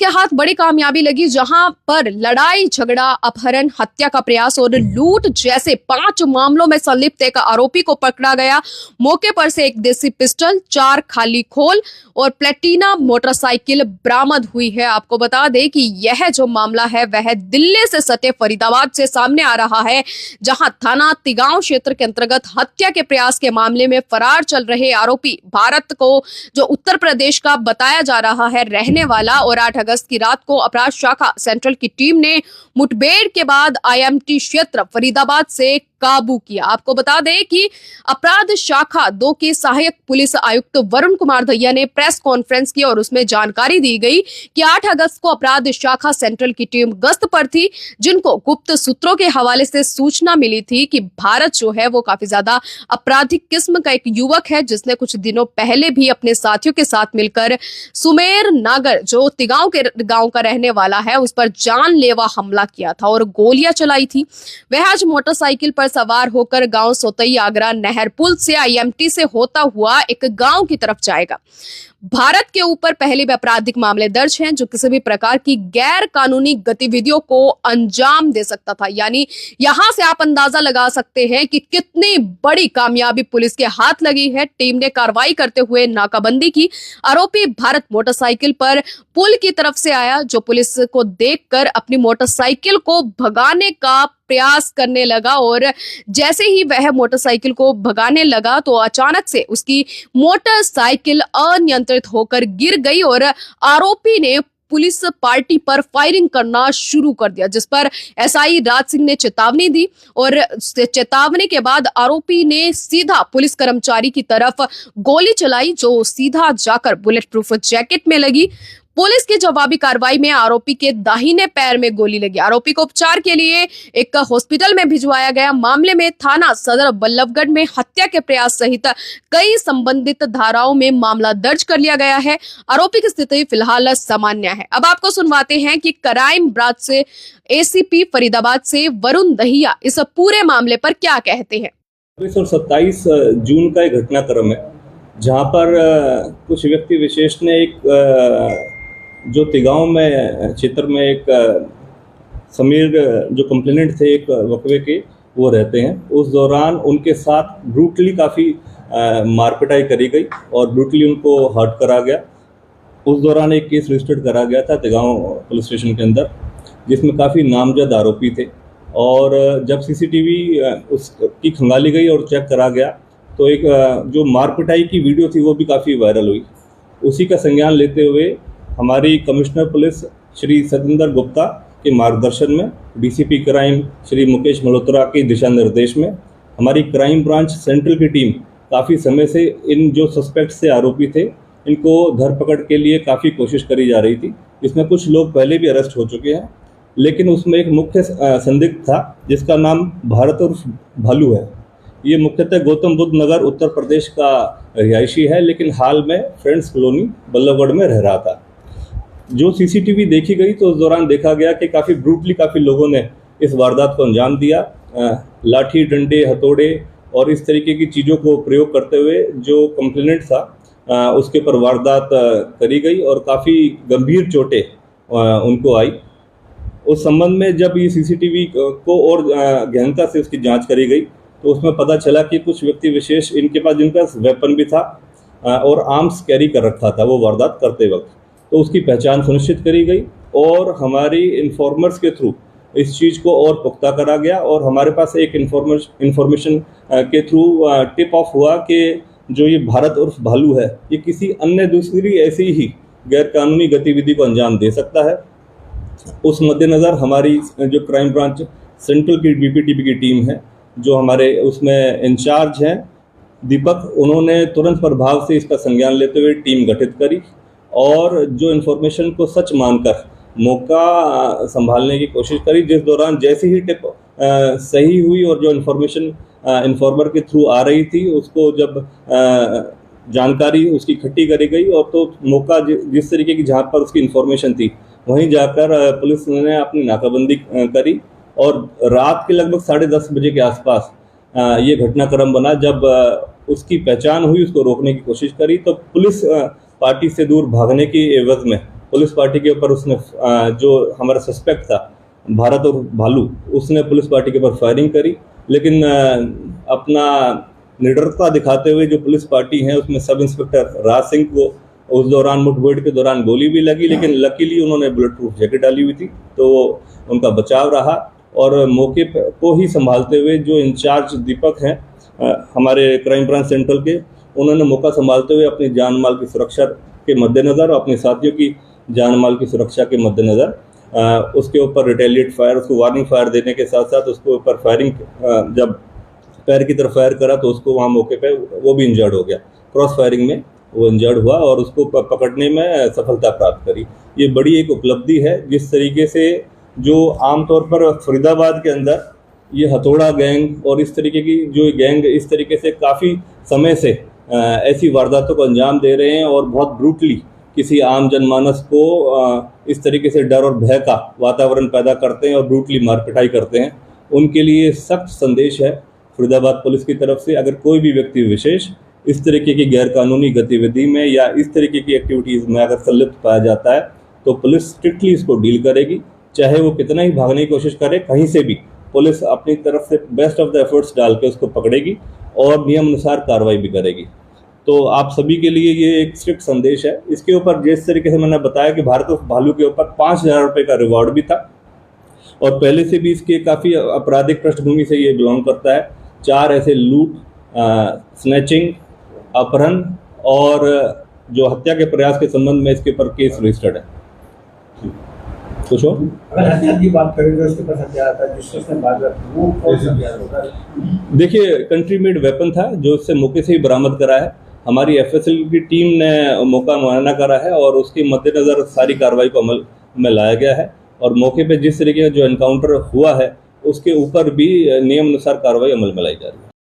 के हाथ बड़ी कामयाबी लगी, जहां पर लड़ाई झगड़ा, अपहरण, हत्या का प्रयास और लूट जैसे 5 मामलों में संलिप्त एक आरोपी को पकड़ा गया। मौके पर से एक देसी पिस्टल, 4 खाली खोल और प्लेटिना मोटरसाइकिल बरामद हुई है। आपको बता दें कि यह जो मामला है वह दिल्ली से सटे फरीदाबाद से सामने आ रहा है, जहां थाना तिगांव क्षेत्र के अंतर्गत हत्या के प्रयास के मामले में फरार चल रहे आरोपी भारत को, जो उत्तर प्रदेश का बताया जा रहा है रहने वाला, और 8 अगस्त की रात को अपराध शाखा सेंट्रल की टीम ने मुठभेड़ के बाद आईएमटी क्षेत्र फरीदाबाद से काबू किया। आपको बता दें कि अपराध शाखा 2 के सहायक पुलिस आयुक्त वरुण कुमार दहिया ने प्रेस कॉन्फ्रेंस की और उसमें जानकारी दी गई कि 8 अगस्त को अपराध शाखा सेंट्रल की टीम गश्त पर थी, जिनको गुप्त सूत्रों के हवाले से सूचना मिली थी कि भारत जो है वो काफी ज्यादा आपराधिक किस्म का एक युवक है, जिसने कुछ दिनों पहले भी अपने साथियों के साथ मिलकर सुमेर नागर, जो तिगांव के गांव का रहने वाला है, उस पर जानलेवा हमला किया था और गोलियां चलाई थी। वह आज मोटरसाइकिल पर सवार होकर गांव सोतई आगरा नहर पुल से आईएमटी से होता हुआ एक गांव की तरफ जाएगा। भारत के ऊपर पहले भी आपराधिक मामले दर्ज हैं, जो किसी भी प्रकार की गैर कानूनी गतिविधियों को अंजाम दे सकता था। यानी यहां से आप अंदाजा लगा सकते हैं कि कितनी बड़ी कामयाबी पुलिस के हाथ लगी है। टीम ने कार्रवाई करते हुए नाकाबंदी की। आरोपी भारत मोटरसाइकिल पर पुल की तरफ से आया, जो पुलिस को देखकर अपनी मोटरसाइकिल को भगाने का प्रयास करने लगा, और जैसे ही वह मोटरसाइकिल को भगाने लगा तो अचानक से उसकी मोटरसाइकिल अनियंत्रित होकर गिर गई और आरोपी ने पुलिस पार्टी पर फायरिंग करना शुरू कर दिया, जिस पर एसआई राज सिंह ने चेतावनी दी और चेतावनी के बाद आरोपी ने सीधा पुलिस कर्मचारी की तरफ गोली चलाई, जो सीधा जाकर बुलेट प्रूफ जैकेट में लगी। पुलिस की जवाबी कार्रवाई में आरोपी के दाहिने पैर में गोली लगी। आरोपी को उपचार के लिए एक हॉस्पिटल में भिजवाया गया। मामले में थाना सदर बल्लभगढ़ में हत्या के प्रयास सहित कई संबंधित धाराओं में मामला दर्ज कर लिया गया है। आरोपी की स्थिति फिलहाल सामान्य है। अब आपको सुनवाते हैं कि क्राइम ब्रांच से एसीपी फरीदाबाद से वरुण दहिया इस पूरे मामले पर क्या कहते हैं। 26 और 27 जून का एक घटनाक्रम है, जहां पर कुछ व्यक्ति विशेष ने एक जो तिगांव में क्षेत्र में एक समीर जो कंप्लेनेंट थे एक वकवे के, वो रहते हैं। उस दौरान उनके साथ ब्रूटली काफ़ी मारपिटाई करी गई और ब्रूटली उनको हर्ट करा गया। उस दौरान एक केस रजिस्टर्ड करा गया था तिगांव पुलिस स्टेशन के अंदर, जिसमें काफ़ी नामजद आरोपी थे। और जब सीसीटीवी उसकी खंगाली गई और चेक करा गया तो एक जो मारपिटाई की वीडियो थी वो भी काफ़ी वायरल हुई। उसी का संज्ञान लेते हुए हमारी कमिश्नर पुलिस श्री सतेंद्र गुप्ता के मार्गदर्शन में, डीसीपी क्राइम श्री मुकेश मल्होत्रा के दिशा निर्देश में हमारी क्राइम ब्रांच सेंट्रल की टीम काफ़ी समय से इन जो सस्पेक्ट से आरोपी थे, इनको धरपकड़ के लिए काफ़ी कोशिश करी जा रही थी। इसमें कुछ लोग पहले भी अरेस्ट हो चुके हैं, लेकिन उसमें एक मुख्य संदिग्ध था जिसका नाम भारत उर्फ भालू है। ये मुख्यतः गौतम बुद्ध नगर उत्तर प्रदेश का रिहायशी है, लेकिन हाल में फ्रेंड्स कॉलोनी बल्लभगढ़ में रह रहा था। जो सीसीटीवी देखी गई तो उस दौरान देखा गया कि काफ़ी ब्रूटली काफ़ी लोगों ने इस वारदात को अंजाम दिया। लाठी, डंडे, हथौड़े और इस तरीके की चीज़ों को प्रयोग करते हुए जो कंप्लेनेंट था उसके ऊपर वारदात करी गई और काफ़ी गंभीर चोटें उनको आई। उस संबंध में जब ये सीसीटीवी को और गहनता से उसकी जांच करी गई तो उसमें पता चला कि कुछ व्यक्ति विशेष इनके पास जिनका वेपन भी था और आर्म्स कैरी कर रखा था वो वारदात करते वक्त, तो उसकी पहचान सुनिश्चित करी गई और हमारी इन्फॉर्मर्स के थ्रू इस चीज़ को और पुख्ता करा गया। और हमारे पास एक इन्फॉर्मेशन के थ्रू टिप ऑफ हुआ कि जो ये भारत उर्फ भालू है, ये किसी अन्य दूसरी ऐसी ही गैरकानूनी गतिविधि को अंजाम दे सकता है। उस मद्देनज़र हमारी जो क्राइम ब्रांच सेंट्रल की बीपीटीपी की टीम है, जो हमारे उसमें इंचार्ज हैं दीपक, उन्होंने तुरंत प्रभाव से इसका संज्ञान लेते हुए टीम गठित करी और जो इन्फॉर्मेशन को सच मानकर मौका संभालने की कोशिश करी। जिस दौरान जैसे ही टिप सही हुई और जो इन्फॉर्मेशन इन्फॉर्मर के थ्रू आ रही थी, उसको जब जानकारी उसकी इकट्ठी करी गई और तो मौका जिस तरीके की जहाँ पर उसकी इन्फॉर्मेशन थी वहीं जाकर पुलिस ने अपनी नाकाबंदी करी और रात के लगभग 10:30 बजे के आसपास ये घटनाक्रम बना। जब उसकी पहचान हुई, उसको रोकने की कोशिश करी तो पुलिस पार्टी से दूर भागने की एवज में पुलिस पार्टी के ऊपर उसने जो हमारा सस्पेक्ट था भारत और भालू, उसने पुलिस पार्टी के ऊपर फायरिंग करी। लेकिन अपना निडरता दिखाते हुए जो पुलिस पार्टी है उसमें सब इंस्पेक्टर राज सिंह को उस दौरान मुठभेड़ के दौरान गोली भी लगी, लेकिन लकीली उन्होंने बुलेट प्रूफ जैकेट डाली हुई थी तो उनका बचाव रहा। और मौके को ही संभालते हुए जो इंचार्ज दीपक हैं हमारे क्राइम ब्रांच सेंट्रल के, उन्होंने मौका संभालते हुए अपनी जान माल की सुरक्षा के मद्देनज़र और अपने साथियों की जान माल की सुरक्षा के मद्देनज़र उसके ऊपर रिटेलिएट फायर, उसको वार्निंग फायर देने के साथ साथ उसके ऊपर फायरिंग, जब पैर की तरफ फायर करा तो उसको वहाँ मौके पे वो भी इंजर्ड हो गया। क्रॉस फायरिंग में वो इंजर्ड हुआ और उसको पकड़ने में सफलता प्राप्त करी। ये बड़ी एक उपलब्धि है। जिस तरीके से जो आमतौर पर फरीदाबाद के अंदर ये हथौड़ा गैंग और इस तरीके की जो गैंग इस तरीके से काफ़ी समय से ऐसी वारदातों को अंजाम दे रहे हैं और बहुत ब्रूटली किसी आम जनमानस को इस तरीके से डर और भय का वातावरण पैदा करते हैं और ब्रूटली मार पिटाई करते हैं, उनके लिए सख्त संदेश है फरीदाबाद पुलिस की तरफ से। अगर कोई भी व्यक्ति विशेष इस तरीके की गैरकानूनी गतिविधि में या इस तरीके की एक्टिविटीज़ में अगर संलिप्त पाया जाता है तो पुलिस स्ट्रिक्टली इसको डील करेगी। चाहे वो कितना ही भागने की कोशिश करे, कहीं से भी पुलिस अपनी तरफ से बेस्ट ऑफ द एफर्ट्स डाल के उसको पकड़ेगी और नियम अनुसार कार्रवाई भी करेगी। तो आप सभी के लिए ये एक स्ट्रिक्ट संदेश है। इसके ऊपर जिस तरीके से मैंने बताया कि भारत और भालू के ऊपर 5,000 रुपये का रिवॉर्ड भी था और पहले से भी इसके काफ़ी आपराधिक पृष्ठभूमि से ये बिलोंग करता है। 4 ऐसे लूट, स्नैचिंग, अपहरण और जो हत्या के प्रयास के संबंध में इसके ऊपर केस रजिस्टर्ड है। कुछ और अगर हथियार की बात करें तो इसके पास हथियार था जिसने मारा, वो कौन सा हथियार होगा? देखिए, कंट्री मेड वेपन था जो उससे मौके से ही बरामद करा है। हमारी एफएसएल की टीम ने मौका मुआयना करा है और उसके मद्देनज़र सारी कार्रवाई को अमल में लाया गया है और मौके पे जिस तरीके का जो एनकाउंटर हुआ है उसके ऊपर भी नियम अनुसार कार्रवाई अमल में लाई जा रही है।